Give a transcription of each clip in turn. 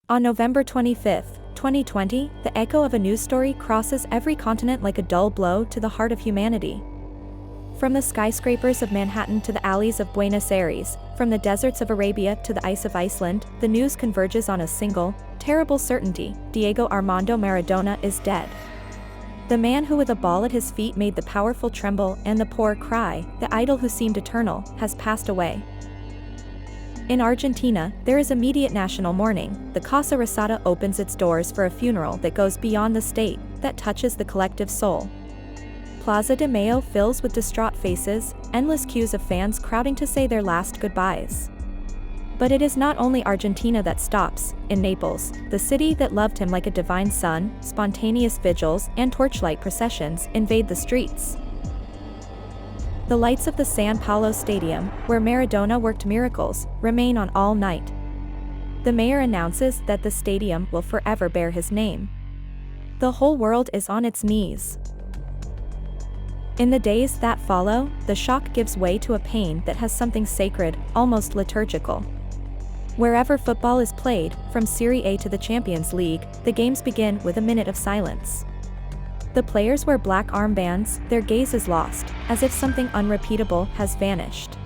On November 25, 2020, the echo of a news story crosses every continent like a dull blow to the heart of humanity. From the skyscrapers of Manhattan to the alleys of Buenos Aires, from the deserts of Arabia to the ice of Iceland, the news converges on a single, terrible certainty: Diego Armando Maradona is dead. The man who with a ball at his feet made the powerful tremble and the poor cry, the idol who seemed eternal, has passed away. In Argentina, there is immediate national mourning. The Casa Rosada opens its doors for a funeral that goes beyond the state, that touches the collective soul. Plaza de Mayo fills with distraught faces, endless queues of fans crowding to say their last goodbyes. But it is not only Argentina that stops. In Naples, the city that loved him like a divine son, spontaneous vigils and torchlight processions invade the streets. The lights of the San Paolo Stadium, where Maradona worked miracles, remain on all night. The mayor announces that the stadium will forever bear his name. The whole world is on its knees. In the days that follow, the shock gives way to a pain that has something sacred, almost liturgical. Wherever football is played, from Serie A to the Champions League, the games begin with a minute of silence. The players wear black armbands, their gaze is lost, as if something unrepeatable has vanished.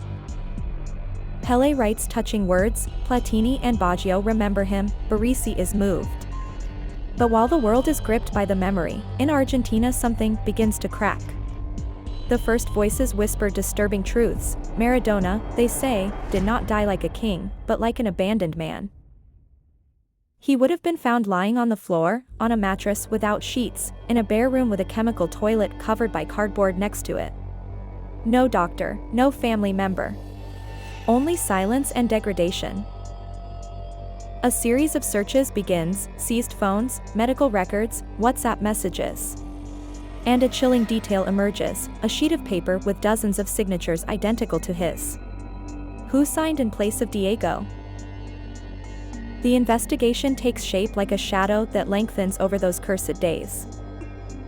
Pelé writes touching words, Platini and Baggio remember him, Baresi is moved. But while the world is gripped by the memory, in Argentina something begins to crack. The first voices whisper disturbing truths. Maradona, they say, did not die like a king, but like an abandoned man. He would have been found lying on the floor, on a mattress without sheets, in a bare room with a chemical toilet covered by cardboard next to it. No doctor, no family member. Only silence and degradation. A series of searches begins: seized phones, medical records, WhatsApp messages. And a chilling detail emerges: a sheet of paper with dozens of signatures identical to his. Who signed in place of Diego? The investigation takes shape like a shadow that lengthens over those cursed days.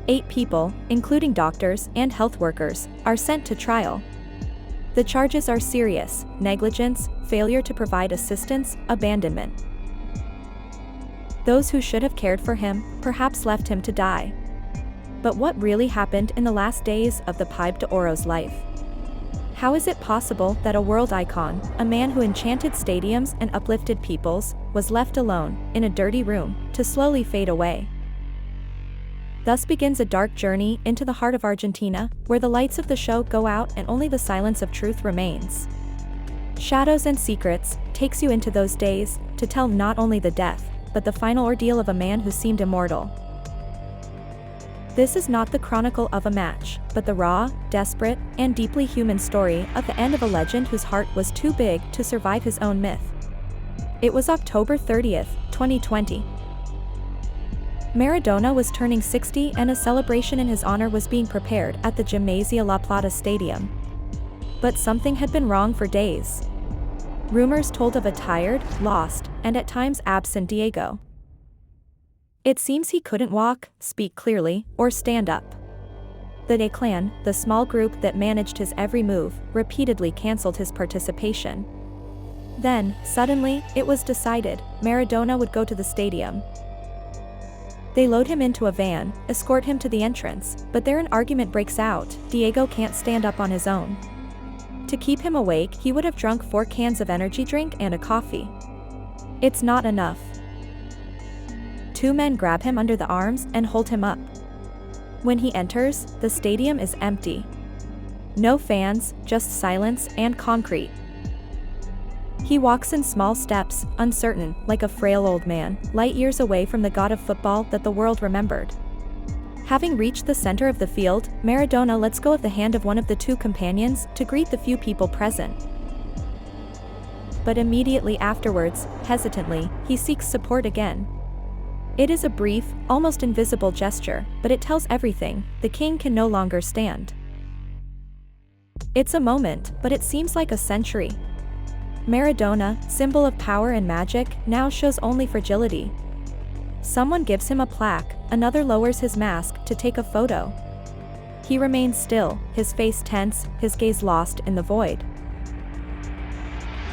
8 people, including doctors and health workers, are sent to trial. The charges are serious: negligence, failure to provide assistance, abandonment. Those who should have cared for him, perhaps left him to die. But what really happened in the last days of the Pibe de Oro's life? How is it possible that a world icon, a man who enchanted stadiums and uplifted peoples, was left alone, in a dirty room, to slowly fade away? Thus begins a dark journey into the heart of Argentina, where the lights of the show go out and only the silence of truth remains. Shadows and Secrets takes you into those days, to tell not only the death, but the final ordeal of a man who seemed immortal. This is not the chronicle of a match, but the raw, desperate, and deeply human story of the end of a legend whose heart was too big to survive his own myth. It was October 30th, 2020. Maradona was turning 60 and a celebration in his honor was being prepared at the Gimnasia La Plata Stadium. But something had been wrong for days. Rumors told of a tired, lost, and at times absent Diego. It seems he couldn't walk, speak clearly, or stand up. The De Clan, the small group that managed his every move, repeatedly cancelled his participation. Then, suddenly, it was decided: Maradona would go to the stadium. They load him into a van, escort him to the entrance, but there an argument breaks out: Diego can't stand up on his own. To keep him awake, he would have drunk 4 cans of energy drink and a coffee. It's not enough. 2 men grab him under the arms and hold him up. When he enters, the stadium is empty. No fans, just silence and concrete. He walks in small steps, uncertain, like a frail old man, light years away from the god of football that the world remembered. Having reached the center of the field, Maradona lets go of the hand of one of the 2 companions to greet the few people present. But immediately afterwards, hesitantly, he seeks support again. It is a brief, almost invisible gesture, but it tells everything: the king can no longer stand. It's a moment, but it seems like a century. Maradona, symbol of power and magic, now shows only fragility. Someone gives him a plaque, another lowers his mask to take a photo. He remains still, his face tense, his gaze lost in the void.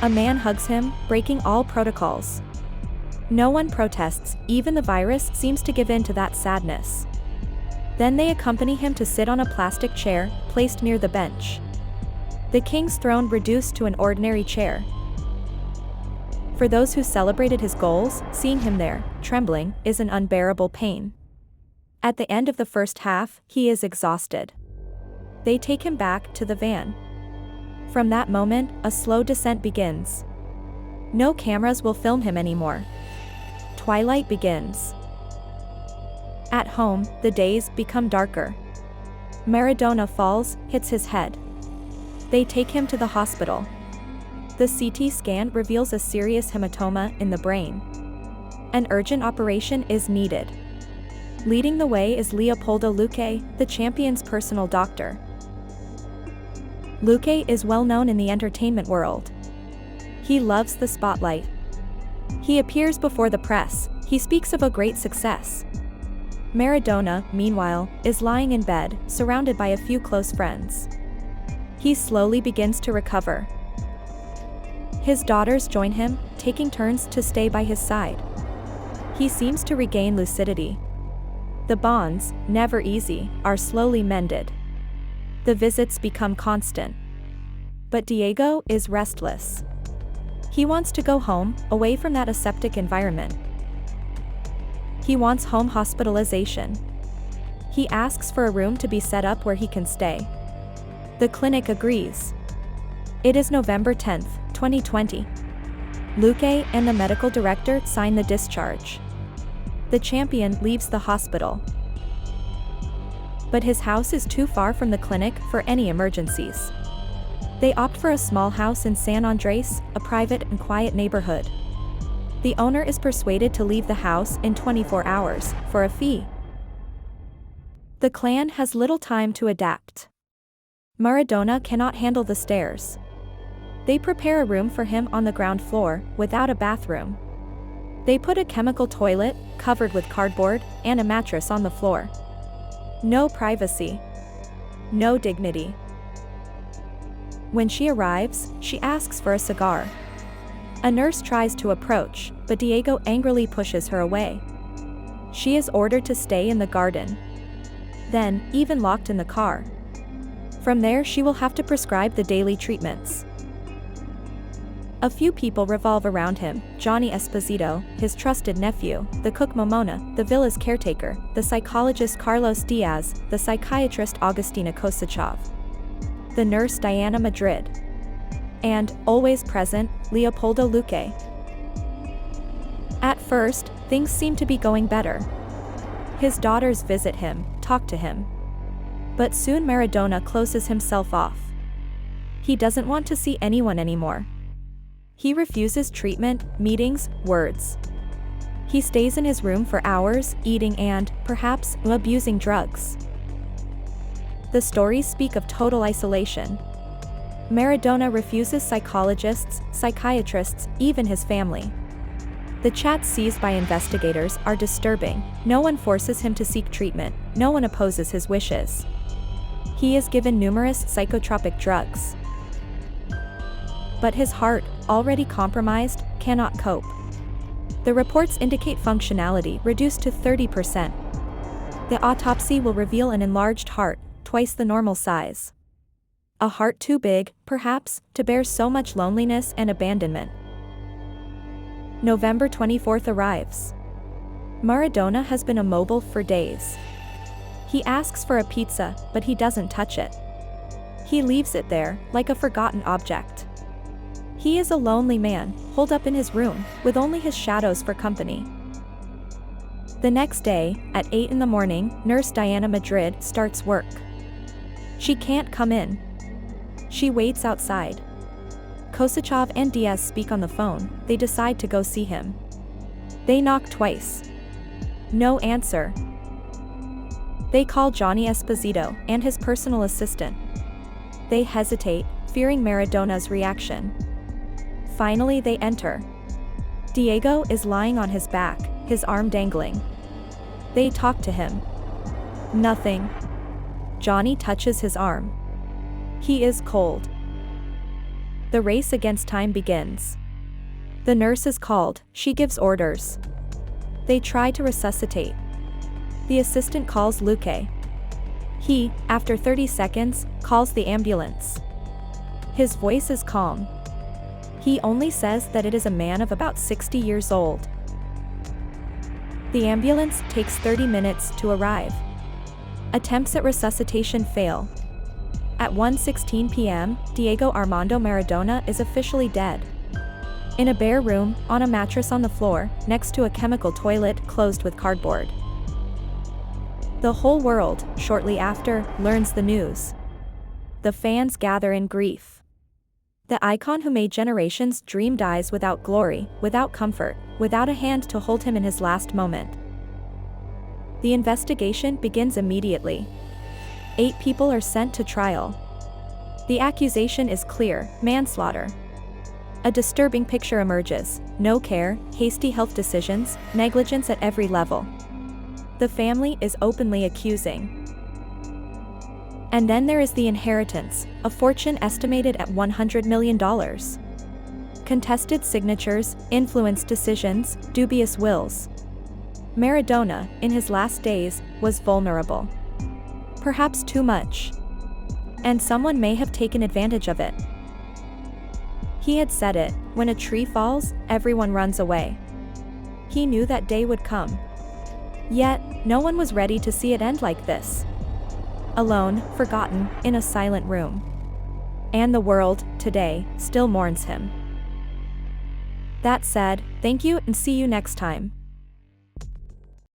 A man hugs him, breaking all protocols. No one protests, even the virus seems to give in to that sadness. Then they accompany him to sit on a plastic chair, placed near the bench. The king's throne reduced to an ordinary chair. For those who celebrated his goals, seeing him there, trembling, is an unbearable pain. At the end of the first half, he is exhausted. They take him back to the van. From that moment, a slow descent begins. No cameras will film him anymore. Twilight begins. At home, the days become darker. Maradona falls, hits his head. They take him to the hospital. The CT scan reveals a serious hematoma in the brain. An urgent operation is needed. Leading the way is Leopoldo Luque, the champion's personal doctor. Luque is well known in the entertainment world. He loves the spotlight. He appears before the press, he speaks of a great success. Maradona, meanwhile, is lying in bed, surrounded by a few close friends. He slowly begins to recover. His daughters join him, taking turns to stay by his side. He seems to regain lucidity. The bonds, never easy, are slowly mended. The visits become constant. But Diego is restless. He wants to go home, away from that aseptic environment. He wants home hospitalization. He asks for a room to be set up where he can stay. The clinic agrees. It is November 10, 2020. Luque and the medical director sign the discharge. The champion leaves the hospital. But his house is too far from the clinic for any emergencies. They opt for a small house in San Andres, a private and quiet neighborhood. The owner is persuaded to leave the house in 24 hours, for a fee. The clan has little time to adapt. Maradona cannot handle the stairs. They prepare a room for him on the ground floor, without a bathroom. They put a chemical toilet, covered with cardboard, and a mattress on the floor. No privacy. No dignity. When she arrives, she asks for a cigar. A nurse tries to approach, but Diego angrily pushes her away. She is ordered to stay in the garden. Then, even locked in the car. From there she will have to prescribe the daily treatments. A few people revolve around him: Johnny Esposito, his trusted nephew, the cook Momona, the villa's caretaker, the psychologist Carlos Diaz, the psychiatrist Agustina Kosachov, the nurse Diana Madrid, and, always present, Leopoldo Luque. At first, things seem to be going better. His daughters visit him, talk to him. But soon Maradona closes himself off. He doesn't want to see anyone anymore. He refuses treatment, meetings, words. He stays in his room for hours, eating and, perhaps, abusing drugs. The stories speak of total isolation. Maradona refuses psychologists, psychiatrists, even his family. The chats seized by investigators are disturbing. No one forces him to seek treatment, no one opposes his wishes. He is given numerous psychotropic drugs. But his heart, already compromised, cannot cope. The reports indicate functionality reduced to 30%. The autopsy will reveal an enlarged heart, twice the normal size. A heart too big, perhaps, to bear so much loneliness and abandonment. November 24th arrives. Maradona has been immobile for days. He asks for a pizza, but he doesn't touch it. He leaves it there, like a forgotten object. He is a lonely man, holed up in his room, with only his shadows for company. The next day, at 8 in the morning, nurse Diana Madrid starts work. She can't come in. She waits outside. Kosachov and Diaz speak on the phone. They decide to go see him. They knock twice. No answer. They call Johnny Esposito and his personal assistant. They hesitate, fearing Maradona's reaction. Finally they enter. Diego is lying on his back, his arm dangling. They talk to him. Nothing. Johnny touches his arm. He is cold. The race against time begins. The nurse is called, she gives orders. They try to resuscitate. The assistant calls Luque. He, after 30 seconds, calls the ambulance. His voice is calm. He only says that it is a man of about 60 years old. The ambulance takes 30 minutes to arrive. Attempts at resuscitation fail. At 1:16 p.m., Diego Armando Maradona is officially dead. In a bare room, on a mattress on the floor, next to a chemical toilet closed with cardboard. The whole world, shortly after, learns the news. The fans gather in grief. The icon who made generations dream dies without glory, without comfort, without a hand to hold him in his last moment. The investigation begins immediately. 8 people are sent to trial. The accusation is clear: manslaughter. A disturbing picture emerges: no care, hasty health decisions, negligence at every level. The family is openly accusing. And then there is the inheritance, a fortune estimated at $100 million. Contested signatures, influenced decisions, dubious wills. Maradona, in his last days, was vulnerable. Perhaps too much. And someone may have taken advantage of it. He had said it: when a tree falls, everyone runs away. He knew that day would come. Yet, no one was ready to see it end like this. Alone, forgotten, in a silent room. And the world, today, still mourns him. That said, thank you and see you next time.